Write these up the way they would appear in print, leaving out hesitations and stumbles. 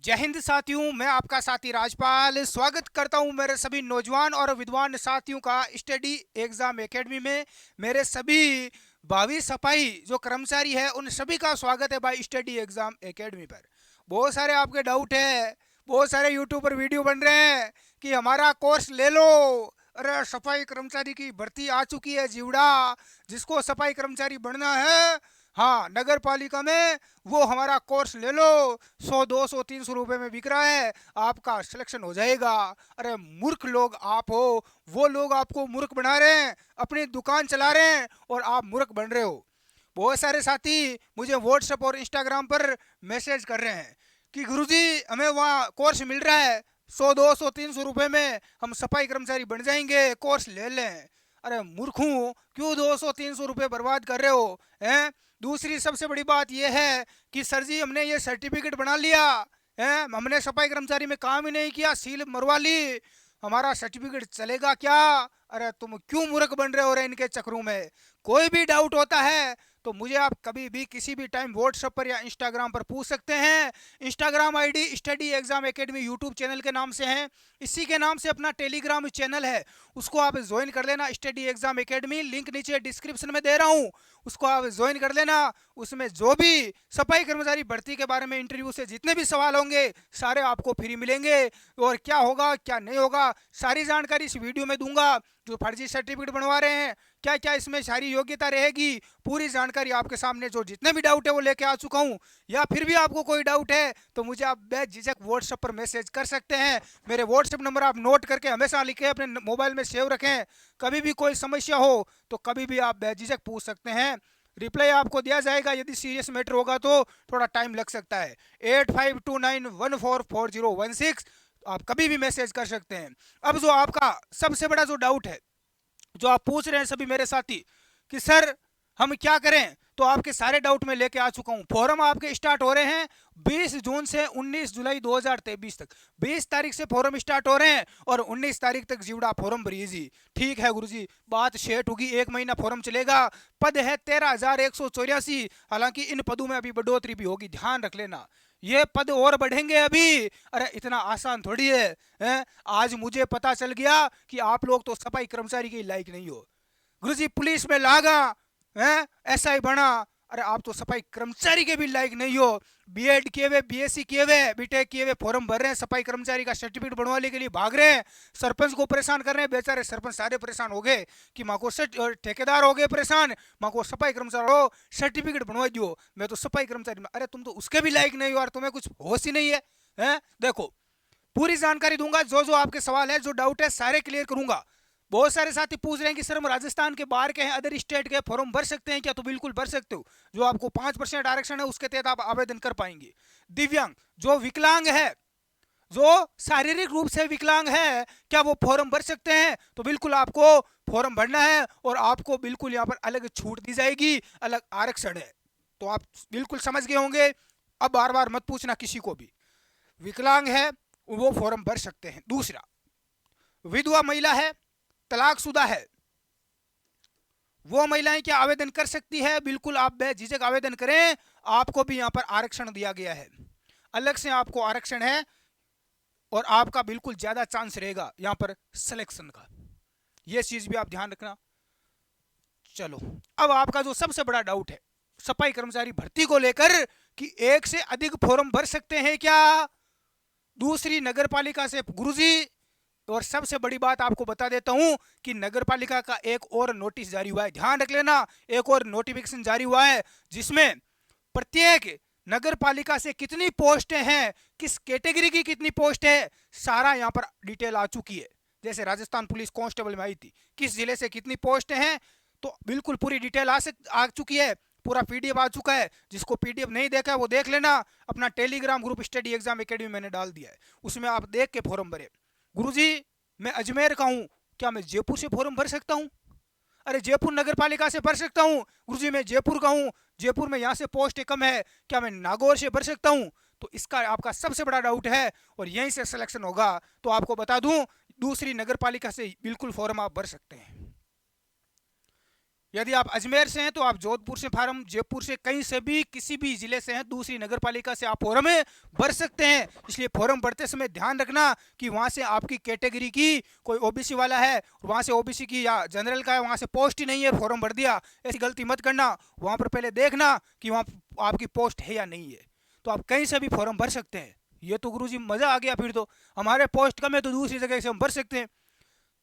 जय हिंद साथियों, मैं आपका साथी राजपाल स्वागत करता हूं मेरे सभी नौजवान और विद्वान साथियों का स्टडी एग्जाम एकेडमी में। मेरे सभी भावी सफाई जो कर्मचारी है उन सभी का स्वागत है भाई स्टडी एग्जाम एकेडमी पर। बहुत सारे आपके डाउट है, बहुत सारे यूट्यूब पर वीडियो बन रहे हैं कि हमारा कोर्स ले लो। अरे सफाई कर्मचारी की भर्ती आ चुकी है जीवड़ा, जिसको सफाई कर्मचारी बनना है, हाँ नगर पालिका में, वो हमारा कोर्स ले लो। 100 200 300 रुपए में बिक रहा है, आपका सिलेक्शन हो जाएगा। अरे मूर्ख लोग आप हो, वो लोग आपको मूर्ख बना रहे हैं, अपनी दुकान चला रहे हैं और आप मूर्ख बन रहे हो। बहुत सारे साथी मुझे व्हाट्सएप और इंस्टाग्राम पर मैसेज कर रहे हैं कि गुरुजी हमें वहाँ कोर्स मिल रहा है, 100 200 300 रुपए में हम सफाई कर्मचारी बन जाएंगे, कोर्स ले लें। अरे मूर्खों, क्यों 200 300 रुपए बर्बाद कर रहे हो हैं? दूसरी सबसे बड़ी बात यह है कि सर जी हमने ये सर्टिफिकेट बना लिया है, हमने सफाई कर्मचारी में काम ही नहीं किया, सील मरवा ली, हमारा सर्टिफिकेट चलेगा क्या? अरे तुम क्यों मूर्ख बन रहे हो रे इनके चक्रों में? कोई भी डाउट होता है तो मुझे आप कभी भी किसी भी टाइम व्हाट्सएप पर या इंस्टाग्राम पर पूछ सकते हैं। Instagram ID study exam academy YouTube channel के नाम से है, इसी के नाम से अपना टेलीग्राम चैनल है, उसको आप ज्वाइन कर लेना। स्टडी एग्जाम एकेडमी लिंक नीचे डिस्क्रिप्शन में दे रहा हूँ, उसको आप ज्वाइन कर लेना। उसमें जो भी सफाई कर्मचारी भर्ती के बारे में इंटरव्यू से जितने भी सवाल होंगे सारे आपको फ्री मिलेंगे, और क्या होगा क्या नहीं होगा सारी जानकारी इस वीडियो में दूंगा। जो फर्जी सर्टिफिकेट बनवा रहे हैं, क्या क्या इसमें सारी योग्यता रहेगी, पूरी जानकारी आपके सामने, जो जितने भी डाउट है वो लेके आ चुका हूँ। या फिर भी आपको कोई डाउट है तो मुझे आप बेझिझक व्हाट्सएप पर मैसेज कर सकते हैं। मेरे व्हाट्सएप नंबर आप नोट करके हमेशा लिखे अपने मोबाइल में सेव रखें, कभी भी कोई समस्या हो तो कभी भी आप बेझिझक पूछ सकते हैं। रिप्लाई आपको दिया जाएगा, यदि सीरियस मैटर होगा तो थोड़ा टाइम लग सकता है। 8529144016 आप कभी भी मैसेज कर सकते हैं। अब जो आपका सबसे बड़ा जो डाउट है, जो आप पूछ रहे हैं सभी मेरे साथी कि सर हम क्या करें, तो आपके सारे डाउट में लेके आ चुका हूं। फॉरम आपके स्टार्ट हो रहे हैं 20 जून से 19 जुलाई 2023 तक। 20 तारीख से फॉरम स्टार्ट हो रहे हैं और 19 तारीख तक जीवड़ा फॉरम भरिए। ठीक है गुरुजी, बात सेट होगी, 1 महीना फॉरम चलेगा। पद है 13,184, हालांकि इन पदों में अभी बढ़ोतरी भी होगी, ध्यान रख लेना, ये पद और बढ़ेंगे अभी। अरे इतना आसान थोड़ी है? आज मुझे पता चल गया कि आप लोग तो सफाई कर्मचारी के लायक नहीं हो। गुरुजी पुलिस में लागा है, ऐसा ही बना, अरे आप तो सफाई कर्मचारी के भी लायक नहीं हो। बीएड किए हुए, बीएससी किए हुए, बीटेक किए हुए फॉर्म भर रहे हैं, सफाई कर्मचारी का सर्टिफिकेट बनवाने के लिए भाग रहे हैं, सरपंच को परेशान कर रहे हैं। बेचारे सरपंच सारे परेशान हो गए कि माँ को ठेकेदार हो गए परेशान, माँ को सफाई कर्मचारी हो सर्टिफिकेट बनवा दो, मैं तो सफाई कर्मचारी। अरे तुम तो उसके भी लायक नहीं हो यार, तुम्हें कुछ होश ही नहीं है? देखो पूरी जानकारी दूंगा, जो जो आपके सवाल है, जो डाउट है सारे क्लियर करूंगा। बहुत सारे साथी पूछ रहे हैं कि सर हम राजस्थान के बाहर के हैं, अदर स्टेट के, फॉर्म भर सकते हैं क्या? तो बिल्कुल भर सकते हो। जो आपको 5% आरक्षण है उसके तहत आप आवेदन कर पाएंगे। दिव्यांग, जो विकलांग है, जो शारीरिक रूप से विकलांग है, क्या वो फॉर्म भर सकते हैं? तो बिल्कुल आपको फॉर्म भरना है और आपको बिल्कुल यहाँ पर अलग छूट दी जाएगी, अलग आरक्षण है। तो आप बिल्कुल समझ गए होंगे, अब बार बार मत पूछना किसी को भी। विकलांग है वो फॉर्म भर सकते हैं। दूसरा, विधवा महिला है, तलाकशुदा है, वो महिलाएं क्या आवेदन कर सकती है? बिल्कुल आप बेझिझक आवेदन करें, आपको भी यहाँ पर आरक्षण दिया गया है, अलग से आपको आरक्षण है और आपका बिल्कुल ज्यादा चांस रहेगा यहाँ पर सिलेक्शन का, ये चीज भी आप ध्यान रखना। चलो, अब आपका जो सबसे बड़ा डाउट है सफाई कर्मचारी भर्ती को लेकर कि एक से अधिक फॉर्म भर सकते हैं क्या दूसरी नगर पालिका से? गुरुजी, और सबसे बड़ी बात आपको बता देता हूं कि नगर पालिका का एक और नोटिस जारी हुआ है, ध्यान रख लेना, एक और नोटिफिकेशन जारी हुआ है जिसमें प्रत्येक नगर पालिका से कितनी पोस्टें हैं, किस कैटेगरी की कितनी पोस्ट है, सारा यहां पर डिटेल आ चुकी है। जैसे राजस्थान पुलिस कांस्टेबल में आई थी, किस जिले से कितनी पोस्टें हैं, तो बिल्कुल पूरी डिटेल आ चुकी है, पूरा पीडीएफ आ चुका है। जिसको पीडीएफ नहीं देखा है वो देख लेना, अपना Telegram group study exam academy मैंने डाल दिया है, उसमें आप देख के फॉर्म भरे। गुरुजी मैं अजमेर का हूँ, क्या मैं जयपुर से फॉर्म भर सकता हूँ? अरे जयपुर नगर पालिका से भर सकता हूँ। गुरुजी मैं जयपुर का हूँ, जयपुर में यहाँ से पोस्ट कम है, क्या मैं नागौर से भर सकता हूँ? तो इसका आपका सबसे बड़ा डाउट है और यहीं से सिलेक्शन होगा। तो आपको बता दूं, दूसरी नगर पालिका से बिल्कुल फॉर्म आप भर सकते हैं। यदि आप अजमेर से हैं तो आप जोधपुर से फार्म, जयपुर से, कहीं से भी किसी भी जिले से हैं, दूसरी नगर पालिका से आप फॉर्म में भर सकते हैं। इसलिए फॉर्म भरते समय ध्यान रखना कि वहां से आपकी कैटेगरी की कोई ओबीसी वाला है, वहां से ओबीसी की या जनरल का है, वहां से पोस्ट ही नहीं है, फॉर्म भर दिया, ऐसी गलती मत करना। वहां पर पहले देखना कि वहां आपकी पोस्ट है या नहीं है। तो आप कहीं से भी फॉर्म भर सकते हैं। ये तो गुरुजी मजा आ गया, फिर तो हमारे पोस्ट कम है तो दूसरी जगह से हम भर सकते हैं।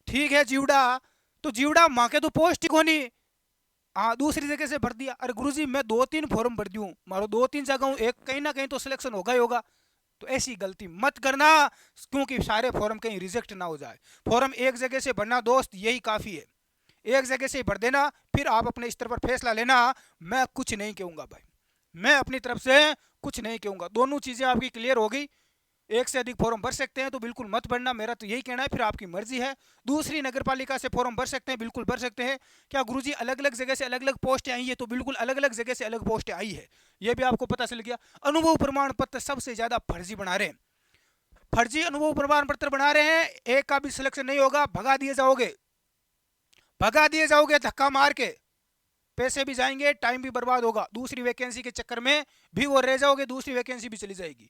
ठीक है जीवड़ा, तो जीवड़ा माँ के तो पोस्ट ही कोनी, हाँ दूसरी जगह से भर दिया। अरे गुरुजी मैं 2-3 फॉर्म भर दूँ, मारो 2-3 जगह एक कहीं ना कहीं तो सिलेक्शन होगा ही होगा। तो ऐसी गलती मत करना, क्योंकि सारे फॉर्म कहीं रिजेक्ट ना हो जाए। फॉर्म एक जगह से भरना दोस्त यही काफ़ी है, एक जगह से ही भर देना, फिर आप अपने स्तर पर फैसला लेना। मैं कुछ नहीं कहूँगा भाई, मैं अपनी तरफ से कुछ नहीं कहूँगा। दोनों चीज़ें आपकी क्लियर हो गई। एक से अधिक फॉर्म भर सकते हैं तो बिल्कुल मत भरना, मेरा तो यही कहना है, फिर आपकी मर्जी है। दूसरी नगर पालिका से फॉर्म भर सकते हैं, बिल्कुल भर सकते हैं। क्या गुरुजी अलग अलग जगह से अलग अलग पोस्टें आई है? तो बिल्कुल अलग अलग जगह से अलग पोस्टें आई है, ये भी आपको पता चल गया। अनुभव प्रमाण पत्र सबसे ज्यादा फर्जी बना रहे हैं, फर्जी अनुभव प्रमाण पत्र बना रहे हैं। एक का भी सिलेक्शन नहीं होगा, भगा दिए जाओगे, भगा दिए जाओगे धक्का मार के, पैसे भी जाएंगे, टाइम भी बर्बाद होगा, दूसरी वैकेंसी के चक्कर में भी वो रह जाओगे, दूसरी वैकेंसी भी चली जाएगी।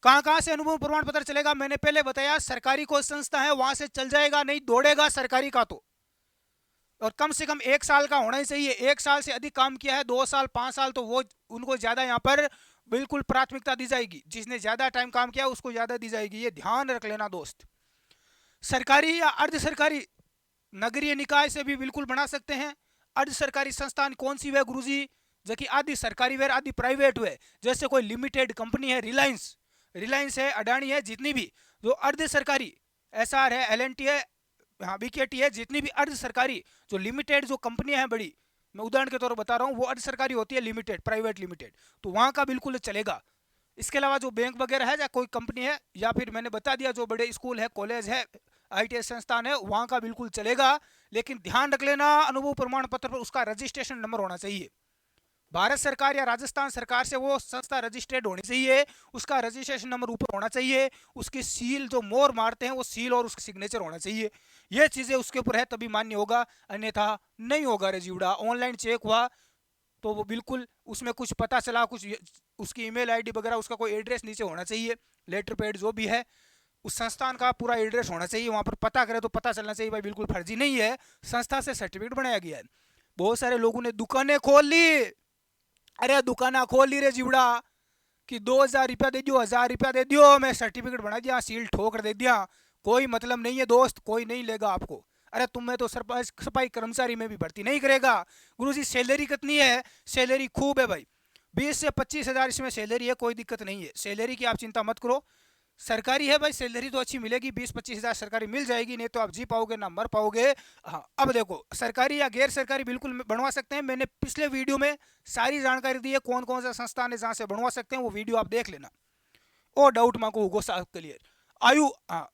कहां कहां से अनुभव प्रमाण पत्र चलेगा? मैंने पहले बताया, सरकारी कोई संस्था है वहां से चल जाएगा, नहीं दौड़ेगा सरकारी का तो। और कम से कम 1 साल का होना ही चाहिए, 1 साल से अधिक काम किया है, 2 साल 5 साल, तो वो उनको ज्यादा यहाँ पर बिल्कुल प्राथमिकता दी जाएगी। जिसने ज्यादा टाइम काम किया उसको ज्यादा दी जाएगी, ये ध्यान रख लेना दोस्त। सरकारी या अर्ध सरकारी नगरीय निकाय से भी बिल्कुल बना सकते हैं। अर्ध सरकारी संस्थान कौन सी वे गुरुजी? जबकि आधी सरकारी वे आधी प्राइवेट वे, जैसे कोई लिमिटेड कंपनी है, रिलायंस, रिलायंस है, अडानी है, जितनी भी जो अर्ध सरकारी, एसआर है, एलएनटी है, हाँ बीकेटी है, जितनी भी अर्ध सरकारी जो लिमिटेड जो कंपनियां हैं बड़ी, मैं उदाहरण के तौर पर बता रहा हूँ, वो अर्ध सरकारी होती है, लिमिटेड, प्राइवेट लिमिटेड, तो वहाँ का बिल्कुल चलेगा। इसके अलावा जो बैंक वगैरह है या कोई कंपनी है, या फिर मैंने बता दिया जो बड़े स्कूल है, कॉलेज है, आईटीआई संस्थान है, वहाँ का बिल्कुल चलेगा। लेकिन ध्यान रख लेना, अनुभव प्रमाण पत्र पर उसका रजिस्ट्रेशन नंबर होना चाहिए। भारत सरकार या राजस्थान सरकार से वो संस्था रजिस्टर्ड होनी चाहिए, उसका रजिस्ट्रेशन नंबर ऊपर होना चाहिए, उसकी सील जो मोहर मारते हैं वो सील और उसका सिग्नेचर होना चाहिए। ये चीज़ें उसके ऊपर है तभी मान्य होगा, अन्यथा नहीं होगा रे जीवड़ा। ऑनलाइन चेक हुआ तो वो बिल्कुल उसमें कुछ पता चला, कुछ उसकी ईमेल आईडी वगैरह, उसका कोई एड्रेस नीचे होना चाहिए, लेटर पैड जो भी है, उस संस्थान का पूरा एड्रेस होना चाहिए, वहाँ पर पता करे तो पता चलना चाहिए भाई बिल्कुल फर्जी नहीं है, संस्था से सर्टिफिकेट बनाया गया है। बहुत सारे लोगों ने दुकानें खोल ली, अरे दुकाना खोल ली रे जीवड़ा, कि 2,000 रुपया दे दियो, 1,000 रुपया दे दियो, मैं सर्टिफिकेट बना दिया, सील ठोक दे दिया। कोई मतलब नहीं है दोस्त, कोई नहीं लेगा आपको। अरे तुम्हें तो सफाई कर्मचारी में भी भर्ती नहीं करेगा। गुरुजी सैलरी कितनी है? सैलरी खूब है भाई, 20 से 25 हज़ार इसमें सैलरी है, कोई दिक्कत नहीं है, सैलरी की आप चिंता मत करो। सरकारी है भाई, सैलरी तो अच्छी मिलेगी, 20-25 हज़ार सरकारी मिल जाएगी, नहीं तो आप जी पाओगे ना मर पाओगे। हाँ अब देखो, सरकारी या गैर सरकारी बिल्कुल बनवा सकते हैं। मैंने पिछले वीडियो में सारी जानकारी दी है, कौन कौन सा संस्थान है जहाँ से बनवा सकते हैं, वो वीडियो आप देख लेना। ओ डाउट माँ को होगो साफ क्लियर। आयु, हाँ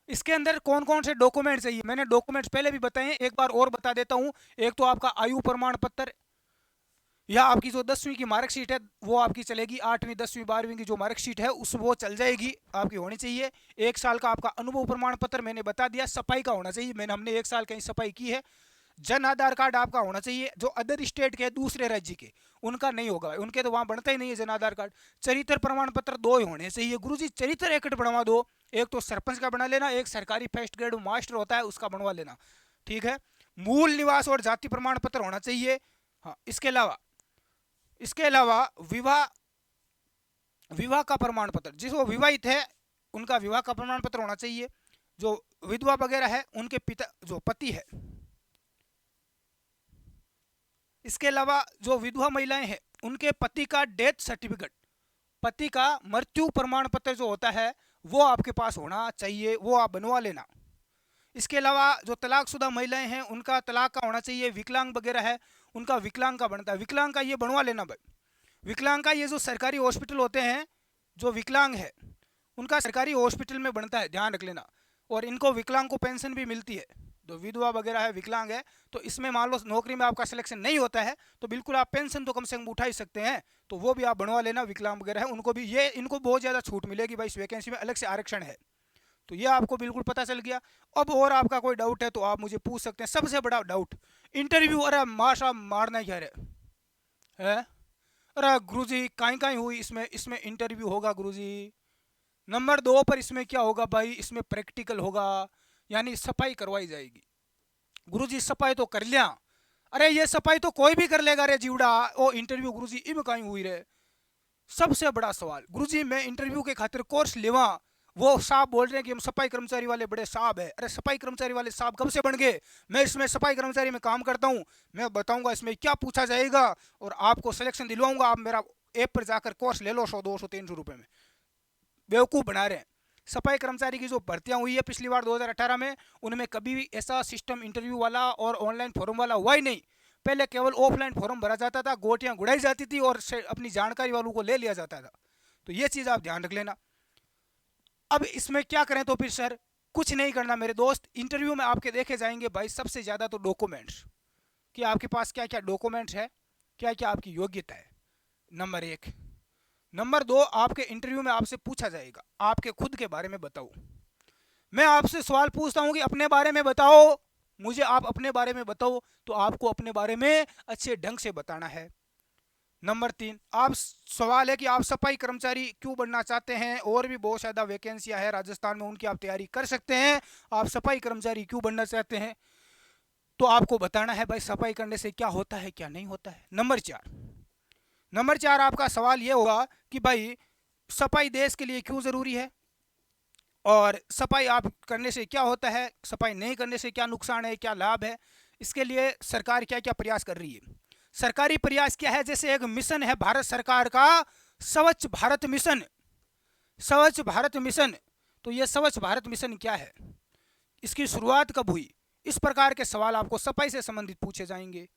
इसके अंदर कौन कौन से डॉक्यूमेंट चाहिए, मैंने डॉक्यूमेंट्स पहले भी बताए हैं, एक बार और बता देता हूँ। एक तो आपका आयु प्रमाण पत्र, या आपकी जो 10वीं की मार्कशीट है वो आपकी चलेगी, 8वीं 10वीं 12वीं की जो मार्कशीट है उस वो चल जाएगी, आपकी होनी चाहिए। 1 साल का आपका अनुभव प्रमाण पत्र मैंने बता दिया, सफाई का होना चाहिए, हमने 1 साल कहीं सफाई की है। जन आधार कार्ड आपका होना चाहिए, जो अदर स्टेट के दूसरे राज्य के उनका नहीं होगा, उनके तो वहाँ बनता ही नहीं है जन आधार कार्ड। चरित्र प्रमाण पत्र 2 ही होने चाहिए गुरुजी, चरित्र एक बनवा दो, एक तो सरपंच का बना लेना, एक सरकारी फर्स्ट ग्रेड मास्टर होता है उसका बनवा लेना, ठीक है। मूल निवास और जाति प्रमाण पत्र होना चाहिए। हाँ इसके अलावा विवाह, विवाह का प्रमाण पत्र, जिस वो विवाहित है उनका विवाह का प्रमाण पत्र होना चाहिए। जो विधवा वगैरह है उनके पिता जो पति है, इसके अलावा जो विधवा महिलाएं हैं उनके पति का डेथ सर्टिफिकेट, पति का मृत्यु प्रमाण पत्र जो होता है वो आपके पास होना चाहिए, वो आप बनवा लेना। इसके अलावा जो तलाकशुदा महिलाएं हैं उनका तलाक का होना चाहिए, विकलांग वगैरह है उनका विकलांग का बनता है, विकलांग का ये बनवा लेना भाई। विकलांग का ये जो सरकारी हॉस्पिटल होते हैं, जो विकलांग है उनका सरकारी हॉस्पिटल में बनता है, ध्यान रख लेना। और इनको विकलांग को पेंशन भी मिलती है, जो विधवा वगैरह है विकलांग है, तो इसमें मान लो नौकरी में आपका सिलेक्शन नहीं होता है तो बिल्कुल आप पेंशन तो कम से कम उठा ही सकते हैं, तो वो भी आप बनवा लेना। विकलांग वगैरह है उनको भी ये, इनको बहुत ज़्यादा छूट मिलेगी भाई, इस वैकेंसी में अलग से आरक्षण है। तो ये आपको बिल्कुल पता चल गया। अब और आपका कोई डाउट है तो आप मुझे पूछ सकते हैं। सबसे बड़ा डाउट इंटरव्यू, अरे माशा मारना क्या रे है। अरे गुरुजी काई काई हुई, इसमें इसमें इंटरव्यू होगा गुरुजी। नंबर 2 पर इसमें क्या होगा भाई, इसमें प्रैक्टिकल होगा, यानी सफाई करवाई जाएगी। गुरुजी सफाई तो कर लिया, अरे ये सफाई तो कोई भी कर लेगा रे जीवड़ा, ओ इंटरव्यू गुरुजी इम काई हुई रे। सबसे बड़ा सवाल गुरुजी, मैं इंटरव्यू के खातिर कोर्स लेवा, वो साहब बोल रहे हैं कि हम सफाई कर्मचारी वाले बड़े साहब है। अरे सफाई कर्मचारी वाले साहब कब से बन गए, मैं इसमें सफाई कर्मचारी में काम करता हूँ, मैं बताऊंगा इसमें क्या पूछा जाएगा और आपको सिलेक्शन दिलवाऊंगा। आप मेरा ऐप पर जाकर कोर्स ले लो 100 200 300 रुपए में। बेवकूफ़ बना रहे हैं। सफाई कर्मचारी की जो भर्तियां हुई है पिछली बार 2018 में, उनमें कभी भी ऐसा सिस्टम इंटरव्यू वाला और ऑनलाइन फॉर्म वाला हुआ ही नहीं। पहले केवल ऑफलाइन फॉर्म भरा जाता था, गोटियां गुड़ाई जाती थी और अपनी जानकारी वालों को ले लिया जाता था। तो ये चीज़ आप ध्यान रख लेना। अब इसमें क्या करें तो फिर सर, कुछ नहीं करना मेरे दोस्त। इंटरव्यू में आपके देखे जाएंगे भाई सबसे ज़्यादा तो डॉक्यूमेंट्स, कि आपके पास क्या क्या डॉक्यूमेंट्स है, क्या क्या आपकी योग्यता है, नंबर 1। नंबर 2, आपके इंटरव्यू में आपसे पूछा जाएगा आपके खुद के बारे में बताओ। मैं आपसे सवाल पूछता हूं कि अपने बारे में बताओ, मुझे आप अपने बारे में बताओ, तो आपको अपने बारे में अच्छे ढंग से बताना है। नंबर 3, आप सवाल है कि आप सफाई कर्मचारी क्यों बनना चाहते हैं, और भी बहुत ज़्यादा वैकेंसियां है राजस्थान में, उनकी आप तैयारी कर सकते हैं। आप सफाई कर्मचारी क्यों बनना चाहते हैं, तो आपको बताना है भाई सफाई करने से क्या होता है क्या नहीं होता है। नंबर 4 आपका सवाल ये होगा कि भाई सफाई देश के लिए क्यों ज़रूरी है, और सफाई आप करने से क्या होता है, सफाई नहीं करने से क्या नुकसान है, क्या लाभ है, इसके लिए सरकार क्या क्या प्रयास कर रही है। सरकारी प्रयास क्या है, जैसे एक मिशन है भारत सरकार का, स्वच्छ भारत मिशन। स्वच्छ भारत मिशन, तो ये स्वच्छ भारत मिशन क्या है, इसकी शुरुआत कब हुई, इस प्रकार के सवाल आपको सफाई से संबंधित पूछे जाएंगे।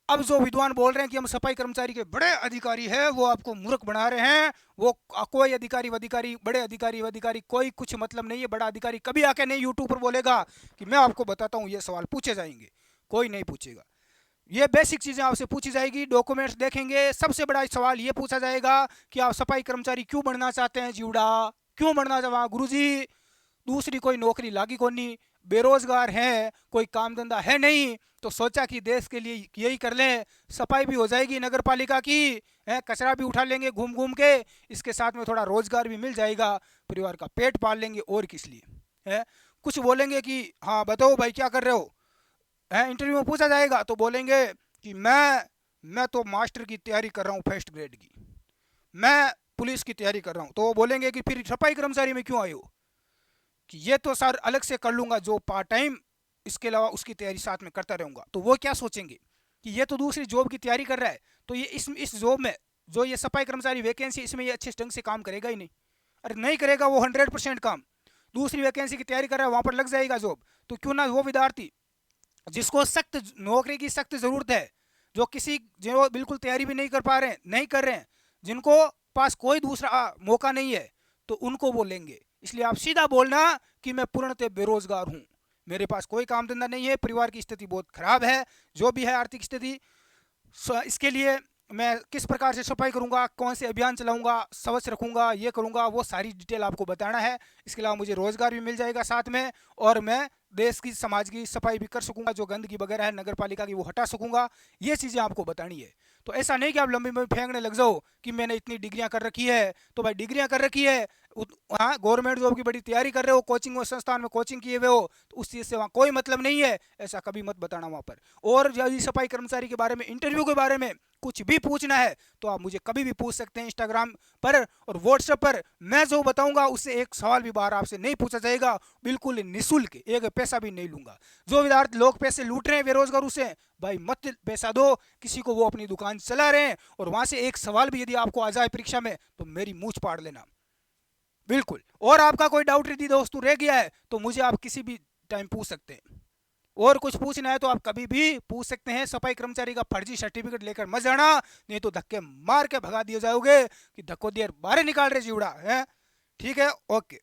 अब जो विद्वान बोल रहे हैं कि हम सफाई कर्मचारी के बड़े अधिकारी हैं, वो आपको मूर्ख बना रहे हैं। वो कोई अधिकारी वधिकारी, बड़े अधिकारी वधिकारी कोई कुछ मतलब नहीं है। बड़ा अधिकारी कभी आके नहीं यूट्यूब पर बोलेगा कि मैं आपको बताता हूँ ये सवाल पूछे जाएंगे, कोई नहीं पूछेगा। ये बेसिक चीज़ें आपसे पूछी जाएगी, डॉक्यूमेंट्स देखेंगे। सबसे बड़ा सवाल ये पूछा जाएगा कि आप सफाई कर्मचारी क्यों बनना चाहते हैं जीवड़ा, क्यों बनना चाहते गुरुजी, दूसरी कोई नौकरी लागी को नहीं, बेरोजगार हैं, कोई काम धंधा है नहीं, तो सोचा कि देश के लिए यही कर लें, सफाई भी हो जाएगी नगर पालिका की है, कचरा भी उठा लेंगे घूम घूम के, इसके साथ में थोड़ा रोजगार भी मिल जाएगा, परिवार का पेट पाल लेंगे, और किस लिए है। कुछ बोलेंगे कि हाँ बताओ भाई क्या कर रहे हो, है इंटरव्यू में पूछा जाएगा तो बोलेंगे कि मैं तो मास्टर की तैयारी कर रहा हूँ फर्स्ट ग्रेड की, मैं पुलिस की तैयारी कर रहा हूँ। तो वो बोलेंगे कि फिर सफाई कर्मचारी में क्यों आए हो, कि ये तो सर अलग से कर लूँगा जो पार्ट टाइम, इसके अलावा उसकी तैयारी साथ में करता रहूँगा। तो वो क्या सोचेंगे कि ये तो दूसरी जॉब की तैयारी कर रहा है, तो ये इस जॉब में जो ये सफाई कर्मचारी वैकेंसी, इसमें ये अच्छे ढंग से काम करेगा ही नहीं। अरे नहीं करेगा वो 100% काम, दूसरी वैकेंसी की तैयारी कर रहा है, वहाँ पर लग जाएगा जॉब। तो क्यों ना वो विद्यार्थी जिसको सख्त नौकरी की सख्त ज़रूरत है, जो बिल्कुल तैयारी भी नहीं कर पा रहे हैं, नहीं कर रहे हैं, जिनको पास कोई दूसरा मौका नहीं है, तो उनको वो लेंगे। इसलिए आप सीधा बोलना कि मैं पूर्णतः बेरोजगार हूँ, मेरे पास कोई काम धंधा नहीं है, परिवार की स्थिति बहुत खराब है, जो भी है आर्थिक स्थिति, इसके लिए मैं किस प्रकार से सफाई करूंगा, कौन से अभियान चलाऊंगा, स्वच्छ रखूंगा, ये करूंगा, वो सारी डिटेल आपको बताना है। इसके अलावा मुझे रोजगार भी मिल जाएगा साथ में, और मैं देश की समाज की सफाई भी कर सकूंगा, जो गंदगी वगैरह है नगर पालिका की वो हटा सकूंगा। ये चीज़ें आपको बतानी है। तो ऐसा नहीं कि आप लंबी में फेंकने लग जाओ कि मैंने इतनी डिग्रियां कर रखी है, तो भाई डिग्रियां कर रखी है, हाँ गवर्नमेंट जॉब की बड़ी तैयारी कर रहे हो, कोचिंग संस्थान में कोचिंग किए हुए हो, तो उस चीज़ से वहाँ कोई मतलब नहीं है, ऐसा कभी मत बताना वहाँ पर। और यदि सफाई कर्मचारी के बारे में, इंटरव्यू के बारे में कुछ भी पूछना है तो आप मुझे कभी भी पूछ सकते हैं इंस्टाग्राम पर और व्हाट्सएप पर। मैं जो बताऊंगा उससे एक सवाल भी बाहर आपसे नहीं पूछा जाएगा, बिल्कुल निःशुल्क, एक पैसा भी नहीं लूंगा। जो विद्यार्थी लोग पैसे लूट रहे हैं बेरोजगारों से, भाई मत पैसा दो किसी को, वो अपनी दुकान चला रहे हैं, और वहां से एक सवाल भी यदि आपको आ जाए परीक्षा में तो मेरी मूंछ पाड़ लेना, बिल्कुल। और आपका कोई डाउट यदि दोस्तों रह गया है तो मुझे आप किसी भी टाइम पूछ सकते हैं, और कुछ पूछना है तो आप कभी भी पूछ सकते हैं। सफाई कर्मचारी का फर्जी सर्टिफिकेट लेकर मत जाना, नहीं तो धक्के मार के भगा दिए जाओगे कि धक्को दिए बाहर निकाल रहे जीवड़ा है। ठीक है, ओके।